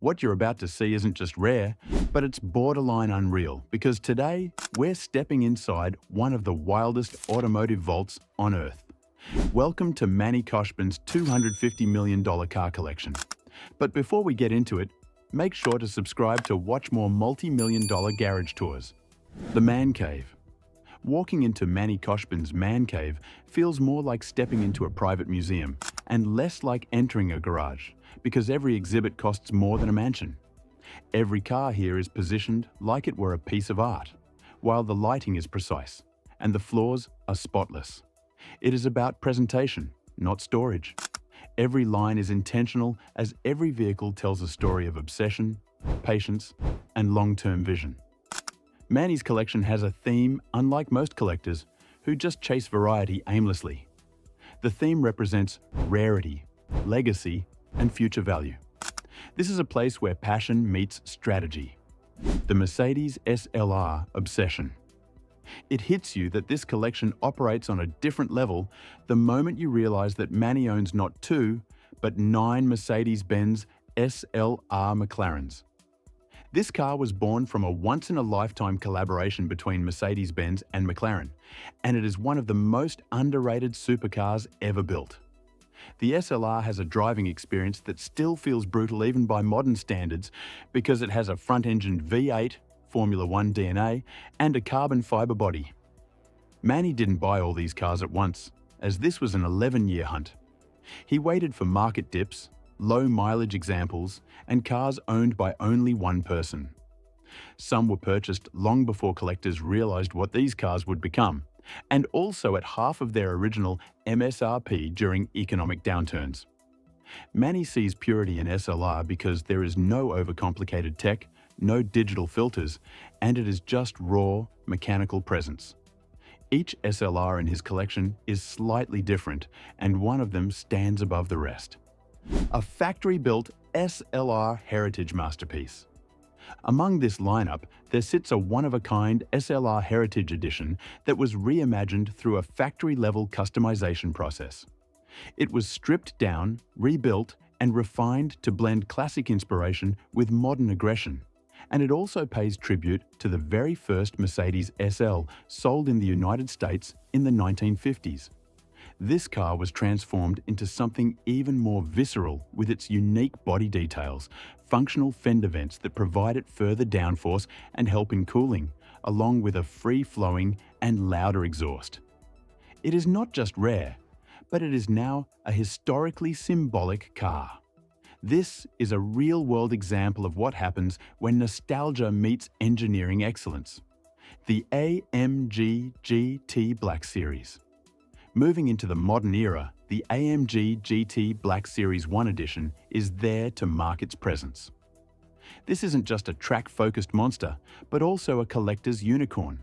What you're about to see isn't just rare, but it's borderline unreal, because today we're stepping inside one of the wildest automotive vaults on Earth. Welcome to Manny Khoshbin's $250 million car collection. But before we get into it, make sure to subscribe to watch more multi-million dollar garage tours. The Man Cave. Walking into Manny Khoshbin's Man Cave feels more like stepping into a private museum and less like entering a garage, because every exhibit costs more than a mansion. Every car here is positioned like it were a piece of art, while the lighting is precise and the floors are spotless. It is about presentation, not storage. Every line is intentional, as every vehicle tells a story of obsession, patience, and long-term vision. Manny's collection has a theme unlike most collectors who just chase variety aimlessly. The theme represents rarity, legacy, and future value. This is a place where passion meets strategy. The Mercedes SLR Obsession. It hits you that this collection operates on a different level the moment you realize that Manny owns not 2, but 9 Mercedes-Benz SLR McLarens. This car was born from a once-in-a-lifetime collaboration between Mercedes-Benz and McLaren, and it is one of the most underrated supercars ever built. The SLR has a driving experience that still feels brutal even by modern standards, because it has a front-engined V8, Formula One DNA, and a carbon fiber body. Manny didn't buy all these cars at once, as this was an 11-year hunt. He waited for market dips, low-mileage examples, and cars owned by only one person. Some were purchased long before collectors realized what these cars would become, and also at half of their original MSRP during economic downturns. Manny sees purity in SLR because there is no overcomplicated tech, no digital filters, and it is just raw, mechanical presence. Each SLR in his collection is slightly different, and one of them stands above the rest. A factory-built SLR heritage masterpiece. Among this lineup, there sits a one-of-a-kind SLR Heritage Edition that was reimagined through a factory-level customization process. It was stripped down, rebuilt, and refined to blend classic inspiration with modern aggression, and it also pays tribute to the very first Mercedes SL sold in the United States in the 1950s. This car was transformed into something even more visceral with its unique body details, functional fender vents that provide it further downforce and help in cooling, along with a free-flowing and louder exhaust. It is not just rare, but it is now a historically symbolic car. This is a real-world example of what happens when nostalgia meets engineering excellence. The AMG GT Black Series. Moving into the modern era, the AMG GT Black Series 1 Edition is there to mark its presence. This isn't just a track-focused monster, but also a collector's unicorn.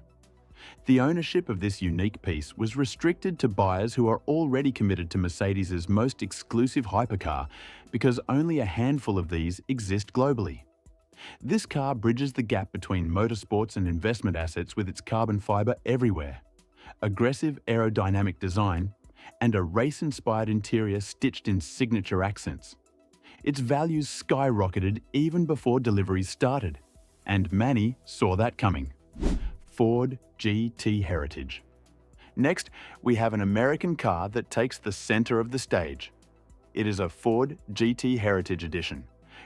The ownership of this unique piece was restricted to buyers who are already committed to Mercedes's most exclusive hypercar, because only a handful of these exist globally. This car bridges the gap between motorsports and investment assets with its carbon fiber everywhere, aggressive aerodynamic design, and a race-inspired interior stitched in signature accents. Its values skyrocketed even before deliveries started, and Manny saw that coming. Ford GT Heritage. Next, we have an American car that takes the center of the stage. It is a Ford GT Heritage Edition,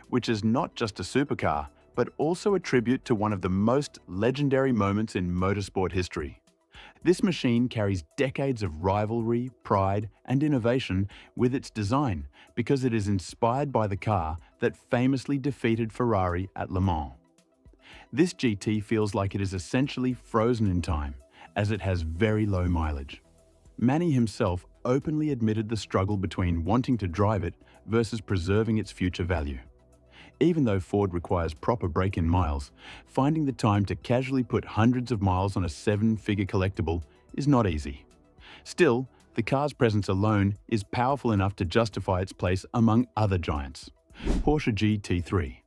which is not just a supercar, but also a tribute to one of the most legendary moments in motorsport history. This machine carries decades of rivalry, pride, and innovation with its design, because it is inspired by the car that famously defeated Ferrari at Le Mans. This GT feels like it is essentially frozen in time, as it has very low mileage. Manny himself openly admitted the struggle between wanting to drive it versus preserving its future value. Even though Ford requires proper break-in miles, finding the time to casually put hundreds of miles on a 7-figure collectible is not easy. Still, the car's presence alone is powerful enough to justify its place among other giants. Porsche GT3.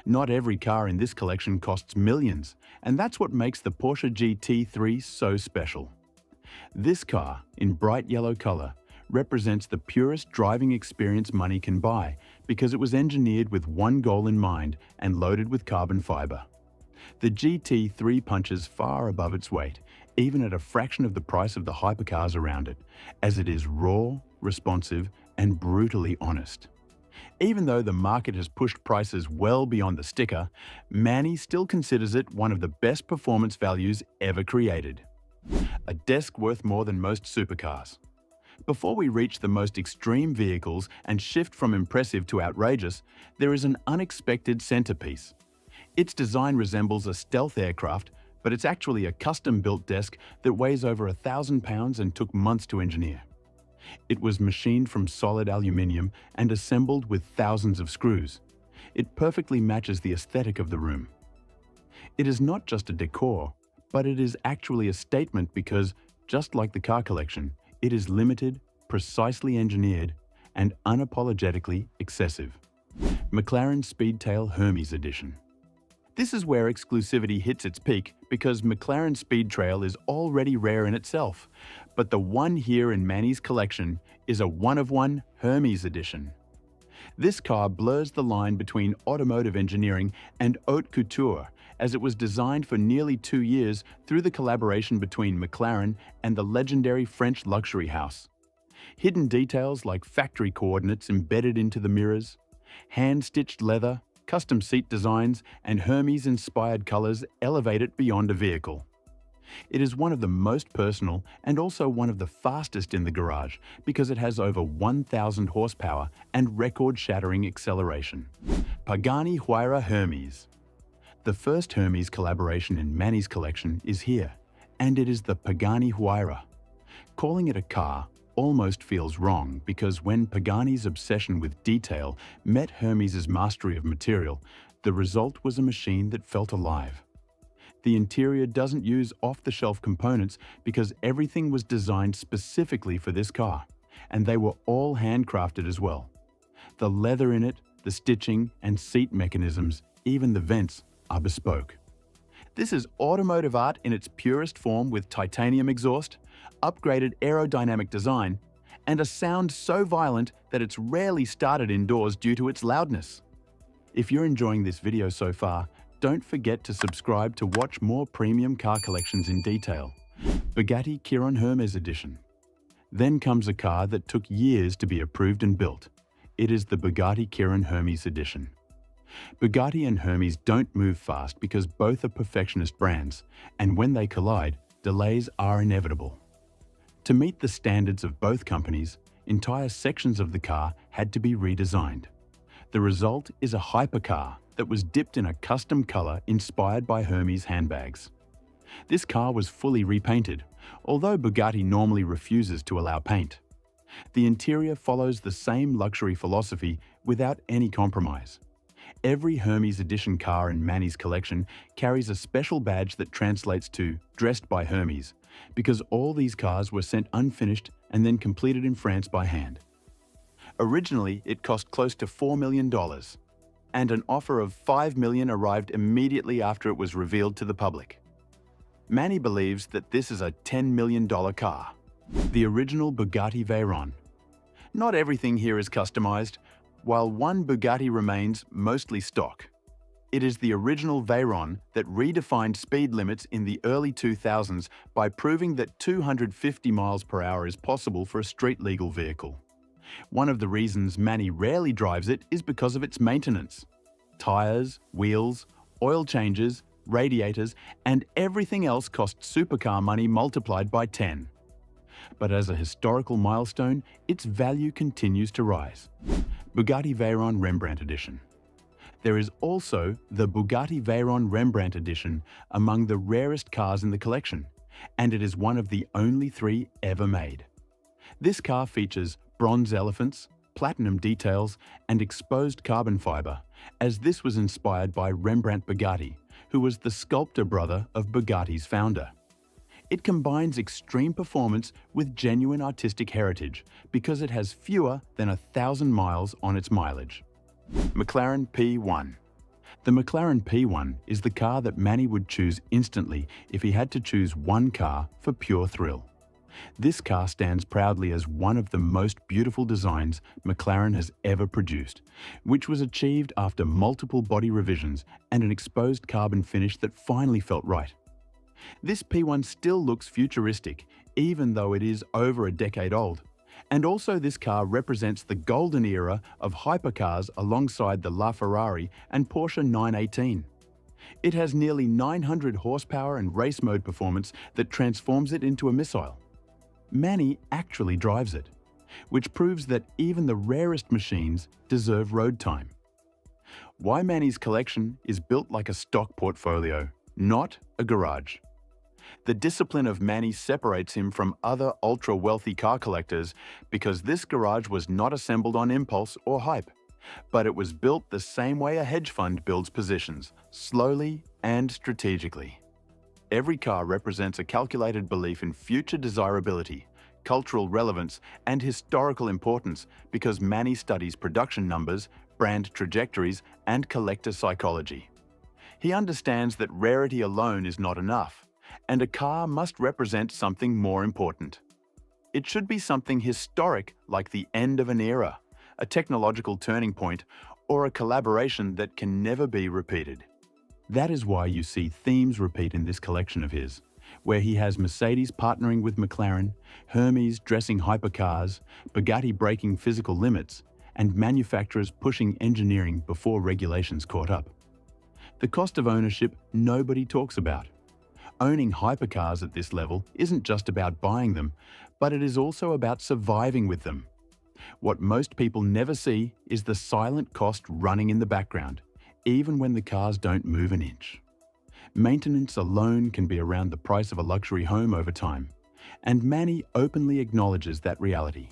Not every car in this collection costs millions, and that's what makes the Porsche GT3 so special. This car, in bright yellow color, represents the purest driving experience money can buy, because it was engineered with one goal in mind and loaded with carbon fiber. The GT3 punches far above its weight, even at a fraction of the price of the hypercars around it, as it is raw, responsive, and brutally honest. Even though the market has pushed prices well beyond the sticker, Manny still considers it one of the best performance values ever created. A desk worth more than most supercars. Before we reach the most extreme vehicles and shift from impressive to outrageous, there is an unexpected centerpiece. Its design resembles a stealth aircraft, but it's actually a custom-built desk that weighs over 1,000 pounds and took months to engineer. It was machined from solid aluminium and assembled with thousands of screws. It perfectly matches the aesthetic of the room. It is not just a decor, but it is actually a statement because, just like the car collection, it is limited, precisely engineered, and unapologetically excessive. McLaren Speedtail Hermès Edition. This is where exclusivity hits its peak because McLaren Speedtail is already rare in itself, but the one here in Manny's collection is a one-of-one Hermès edition. This car blurs the line between automotive engineering and haute couture, as it was designed for nearly 2 years through the collaboration between McLaren and the legendary French luxury house. Hidden details like factory coordinates embedded into the mirrors, hand-stitched leather, custom seat designs, and Hermès-inspired colors elevate it beyond a vehicle. It is one of the most personal and also one of the fastest in the garage because it has over 1,000 horsepower and record-shattering acceleration. Pagani Huayra Hermès. The first Hermès collaboration in Manny's collection is here, and it is the Pagani Huayra. Calling it a car almost feels wrong because when Pagani's obsession with detail met Hermès' mastery of material, the result was a machine that felt alive. The interior doesn't use off-the-shelf components because everything was designed specifically for this car, and they were all handcrafted as well. The leather in it, the stitching and seat mechanisms, even the vents, are bespoke. This is automotive art in its purest form with titanium exhaust, upgraded aerodynamic design, and a sound so violent that it's rarely started indoors due to its loudness. If you're enjoying this video so far, don't forget to subscribe to watch more premium car collections in detail. Bugatti Chiron Hermès Edition. Then comes a car that took years to be approved and built. It is the Bugatti Chiron Hermès Edition. Bugatti and Hermès don't move fast because both are perfectionist brands, and when they collide, delays are inevitable. To meet the standards of both companies, entire sections of the car had to be redesigned. The result is a hypercar that was dipped in a custom color inspired by Hermès handbags. This car was fully repainted, although Bugatti normally refuses to allow paint. The interior follows the same luxury philosophy without any compromise. Every Hermès edition car in Manny's collection carries a special badge that translates to "dressed by Hermès," because all these cars were sent unfinished and then completed in France by hand. Originally, it cost close to $4 million, and an offer of $5 million arrived immediately after it was revealed to the public. Manny believes that this is a $10 million car. The original Bugatti Veyron. Not everything here is customized, while one Bugatti remains mostly stock. It is the original Veyron that redefined speed limits in the early 2000s by proving that 250 miles per hour is possible for a street-legal vehicle. One of the reasons Manny rarely drives it is because of its maintenance. Tires, wheels, oil changes, radiators, and everything else costs supercar money multiplied by 10. But as a historical milestone, its value continues to rise. Bugatti Veyron Rembrandt Edition. There is also the Bugatti Veyron Rembrandt Edition among the rarest cars in the collection, and it is one of the only 3 ever made. This car features bronze elephants, platinum details, and exposed carbon fiber, as this was inspired by Rembrandt Bugatti, who was the sculptor brother of Bugatti's founder. It combines extreme performance with genuine artistic heritage because it has fewer than 1,000 miles on its mileage. McLaren P1. The McLaren P1 is the car that Manny would choose instantly if he had to choose one car for pure thrill. This car stands proudly as one of the most beautiful designs McLaren has ever produced, which was achieved after multiple body revisions and an exposed carbon finish that finally felt right. This P1 still looks futuristic, even though it is over a decade old. And also this car represents the golden era of hypercars alongside the LaFerrari and Porsche 918. It has nearly 900 horsepower and race mode performance that transforms it into a missile. Manny actually drives it, which proves that even the rarest machines deserve road time. Why Manny's collection is built like a stock portfolio, not a garage. The discipline of Manny separates him from other ultra-wealthy car collectors because this garage was not assembled on impulse or hype, but it was built the same way a hedge fund builds positions, slowly and strategically. Every car represents a calculated belief in future desirability, cultural relevance, and historical importance because Manny studies production numbers, brand trajectories, and collector psychology. He understands that rarity alone is not enough, and a car must represent something more important. It should be something historic like the end of an era, a technological turning point, or a collaboration that can never be repeated. That is why you see themes repeat in this collection of his, where he has Mercedes partnering with McLaren, Hermès dressing hypercars, Bugatti breaking physical limits, and manufacturers pushing engineering before regulations caught up. The cost of ownership nobody talks about. Owning hypercars at this level isn't just about buying them, but it is also about surviving with them. What most people never see is the silent cost running in the background, even when the cars don't move an inch. Maintenance alone can be around the price of a luxury home over time, and Manny openly acknowledges that reality.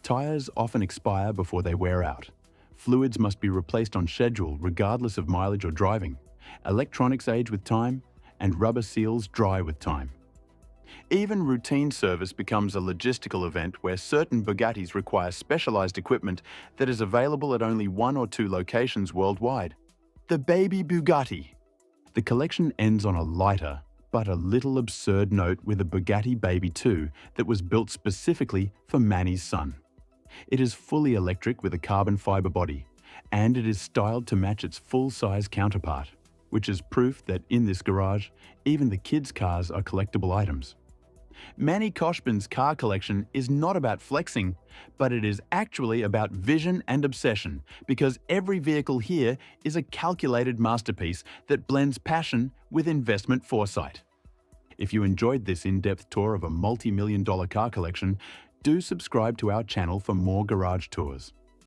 Tires often expire before they wear out. Fluids must be replaced on schedule regardless of mileage or driving. Electronics age with time, and rubber seals dry with time. Even routine service becomes a logistical event where certain Bugattis require specialized equipment that is available at only 1 or 2 locations worldwide. The baby Bugatti. The collection ends on a lighter, but a little absurd note with a Bugatti Baby 2 that was built specifically for Manny's son. It is fully electric with a carbon fiber body, and it is styled to match its full-size counterpart, which is proof that in this garage, even the kids' cars are collectible items. Manny Khoshbin's car collection is not about flexing, but it is actually about vision and obsession because every vehicle here is a calculated masterpiece that blends passion with investment foresight. If you enjoyed this in-depth tour of a multi-million-dollar car collection, do subscribe to our channel for more garage tours.